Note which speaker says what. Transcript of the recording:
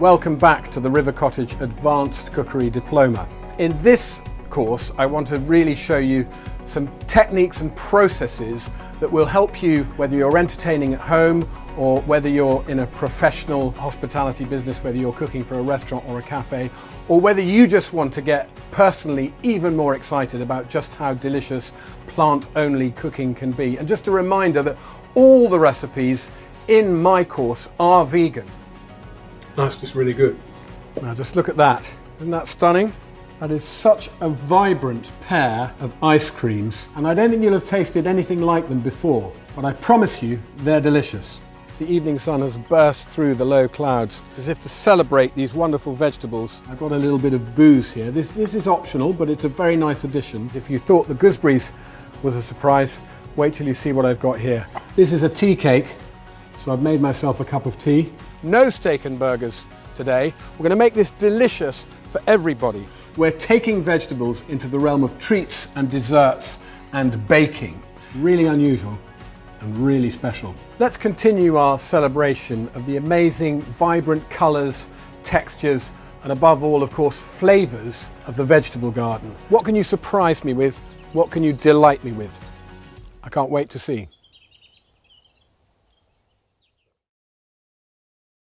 Speaker 1: Welcome back to the River Cottage Advanced Cookery Diploma. In this course, I want to really show you some techniques and processes that will help you, whether you're entertaining at home or whether you're in a professional hospitality business, whether you're cooking for a restaurant or a cafe, or whether you just want to get personally even more excited about just how delicious plant-only cooking can be. And just a reminder that all the recipes in my course are vegan.
Speaker 2: That's just really good.
Speaker 1: Now just look at that. Isn't that stunning? That is such a vibrant pair of ice creams, and I don't think you'll have tasted anything like them before, but I promise you they're delicious. The evening sun has burst through the low clouds. As if to celebrate these wonderful vegetables, I've got a little bit of booze here. This is optional, but it's a very nice addition. If you thought the gooseberries was a surprise, wait till you see what I've got here. This is a tea cake, so I've made myself a cup of tea. No steak and burgers today. We're going to make this delicious for everybody. We're taking vegetables into the realm of treats and desserts and baking. It's really unusual and really special. Let's continue our celebration of the amazing, vibrant colours, textures, and above all, of course, flavours of the vegetable garden. What can you surprise me with? What can you delight me with? I can't wait to see.